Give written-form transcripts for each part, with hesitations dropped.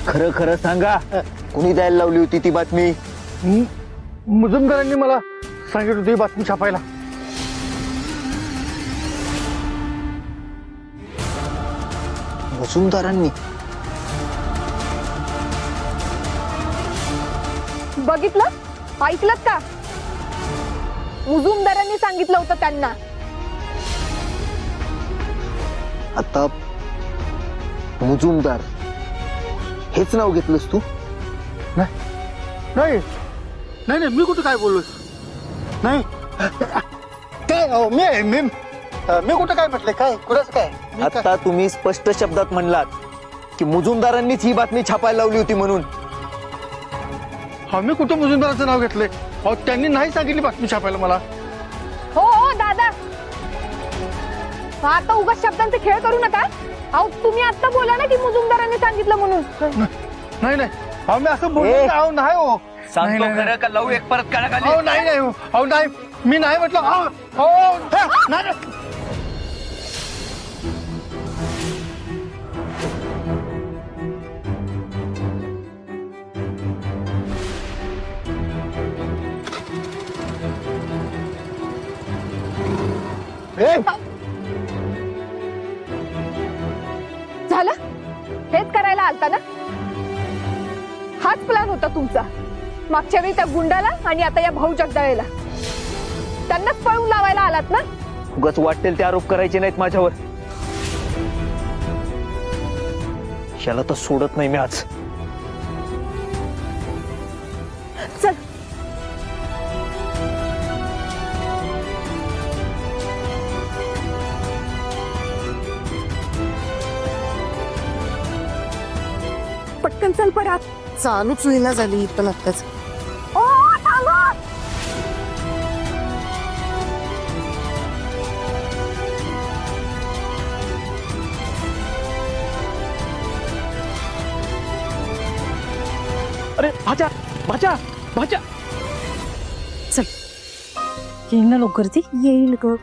खरं खरं सांगा, कुणी द्यायला लावली होती ती बातमी? मुजुमदारांनी मला सांगितलं होती बातमी छापायला. मुजुमदारांनी? बघितलं, ऐकलं का? मुजुमदारांनी सांगितलं होतं त्यांना. आता मुजुमदार हेच नाव घेतलंस तू? नाही नाही नाही, मी कुठं काय बोललो? नाही काय मी कुठं काय म्हटलंय? काय कुणाच काय? आता तुम्ही स्पष्ट शब्दात म्हणलात की मुजुमदारांनीच ही बातमी छापायला लावली होती म्हणून. हा, मी कुठं मुजुमदाराचं नाव घेतलंय? अहो, त्यांनी नाही सांगितली बातमी छापायला मला. हो हो दादा, आता उगाच शब्दांचे खेळ करू नका. अहो तुम्ही आता बोला ना की मुजुमदारांनी सांगितलं म्हणून. नाही नाही, अहो मी असं बोललो ए! नाही. अहो नाही हो. सांगतो नाही, खरं का लावू एक परत काढा अहो नाही नाही हो. अहो नाही, मी नाही म्हटलं. अहो हे, नाही नाही. ए! झालं, हेच करायला आलता ना? हाच प्लॅन होता तुमचा. मागच्या वेळी त्या गुंडाला आणि आता या भाऊ जगदाळेला त्यांनाच पळून लावायला आलात ना? उगाच वाटेल ते आरोप करायचे नाहीत माझ्यावर. याला तर सोडत नाही मी आज. चल. पटकन चल परत. चालूच होईना झाली इथं आत्ताच. ओ थांबा. अरे भाच्या भाच्या भाच्या. चल येईल ना लवकर ती. येईल ग.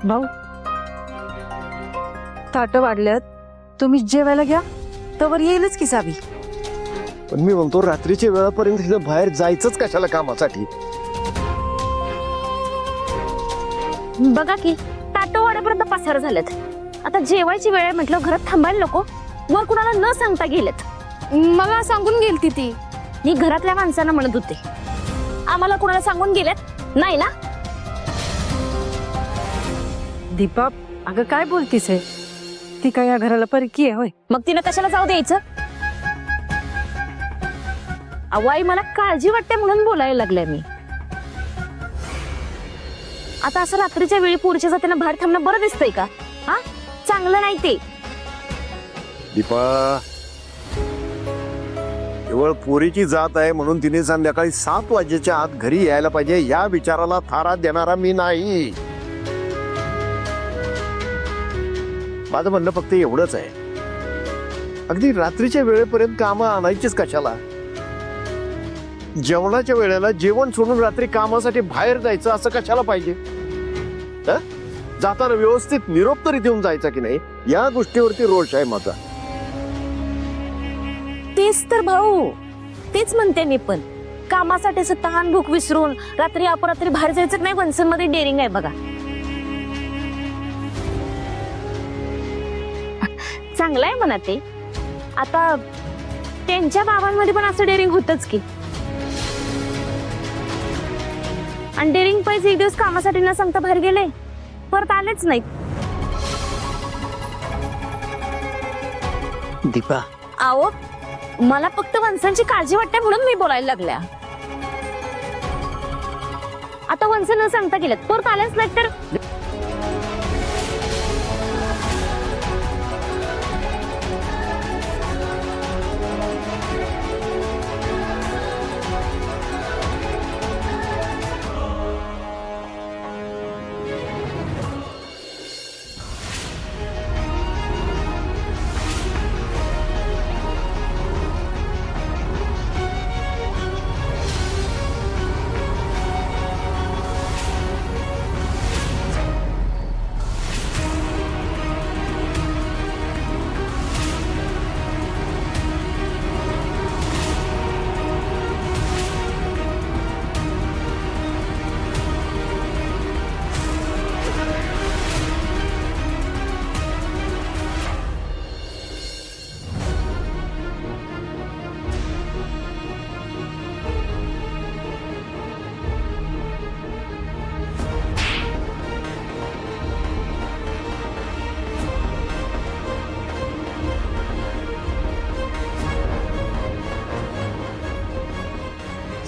भाऊ, ताट वाढल्यात, तुम्ही जेवायला घ्या, तवर येईलच की सावी. पण मी म्हणतो रात्रीच्या वेळापर्यंत तिथं बाहेर जायचंच कशाला कामासाठी? बघा की ताटो वाड्यापर्यंत पसार झालेत. आता जेवायची वेळ आहे म्हटलं घरात थांबायला नको. वर कुणाला न सांगता गेलेत. मला सांगून गेलती ती. मी घरातल्या माणसांना म्हणत होते, आम्हाला कुणाला सांगून गेलेत नाही ना? दीपा, अगं काय बोलतीस आहे? ती काय या घराला परकी आहे होय? मग तिनं कशाला जाऊ द्यायचं? अवाई मला काळजी वाटते म्हणून बोलायला लागले मी. आता असं रात्रीच्या वेळी पुरुषाच्या जातीला बाहेर थांबणं बरं दिसतंय का? हा, चांगलं नाही ते. दीपा, केवळ पोरीची जात आहे म्हणून तिने संध्याकाळी 7 वाजेच्या आत घरी यायला पाहिजे या विचाराला थारा देणारा मी नाही. माझं म्हणणं फक्त एवढंच आहे, अगदी रात्रीच्या वेळेपर्यंत कामं आणायचीच कशाला? जेवणाच्या वेळेला जेवण सोडून रात्री कामासाठी बाहेर जायचं असं कशाला पाहिजे? जाताना व्यवस्थित निरोप तरी देऊन जायचा की नाही, या गोष्टीवरती रोष आहे माझा. तेच तर भाऊ, तेच म्हणते मी पण. कामासाठी असं तहान भूक विसरून रात्री अपरात्री बाहेर जायचं नाही. वंसन मध्ये डेअरिंग आहे बघा. चांगलं आहे म्हणा ते. आता त्यांच्या बाबांमध्ये पण असं डेअरिंग होतच की. आणि डेअरिंग पैसे एक दिवस कामासाठी न सांगता बाहेर गेले, परत आलेच नाहीत. दीपा, आओ, मला फक्त वंसांची काळजी वाटते म्हणून मी बोलायला लागल्या. आता वंस न सांगता गेलेत, परत आलेच नाहीत तर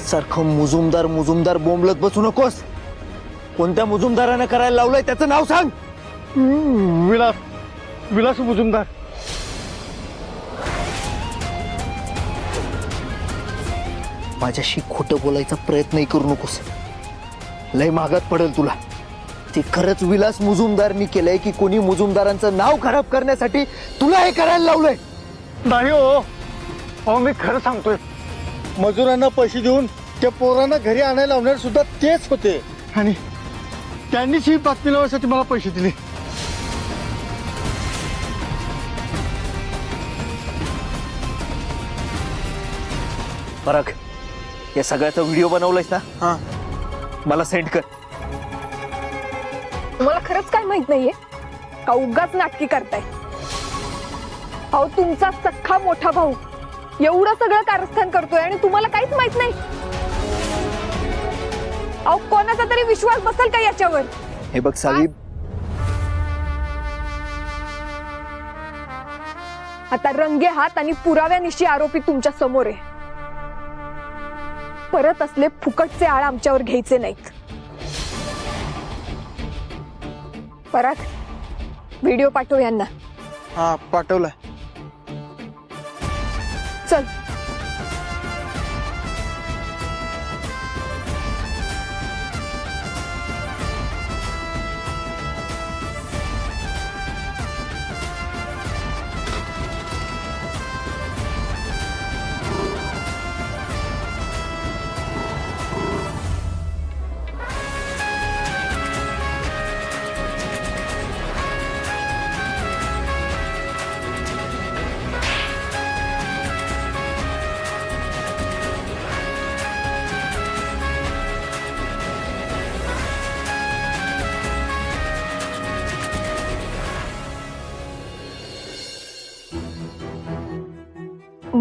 सारखं मुजुमदार मुजुमदार बोंबलत बसू नकोस. कोणत्या मुजुमदारानं करायला लावलंय त्याचं नाव सांग. विलास विलास मुजुमदार. माझ्याशी खोटं बोलायचा प्रयत्नही करू नकोस. लय महागात पडेल तुला. ते खरंच विलास मुजुमदारनी केलंय की कोणी मुजुमदारांचं नाव खराब करण्यासाठी तुला हे करायला लावलंय? नाही हो, अहो मी खरं सांगतोय. मजुरांना पैसे देऊन त्या पोरांना घरी आणायला लावणार सुद्धा तेच होते आणि त्यांनीच ही बातमी लावण्यासाठी मला पैसे दिले. पराग, या सगळ्याचा व्हिडिओ बनवलायस ना? हा. मला सेंड कर. तुम्हाला खरंच काय माहित नाहीये का उगाच नाटकी करताय? अहो तुमचा सख्खा मोठा भाऊ एवढं सगळं कारस्थान करतोय आणि तुम्हाला काहीच माहित नाही. अहो कोणाचा तरी विश्वास बसेल का याच्यावर? हे बघ सावी, आता रंगे हात आणि पुराव्यानिशी आरोपी तुमच्या समोर आहे. परत असले फुकटचे आळ आमच्यावर घ्यायचे नाहीत. पराग, व्हिडिओ पाठव यांना. हा पाठवलाय. चल.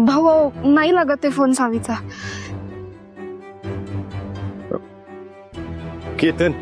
भाऊ नाही लागत आहे फोन सावीचा. केतन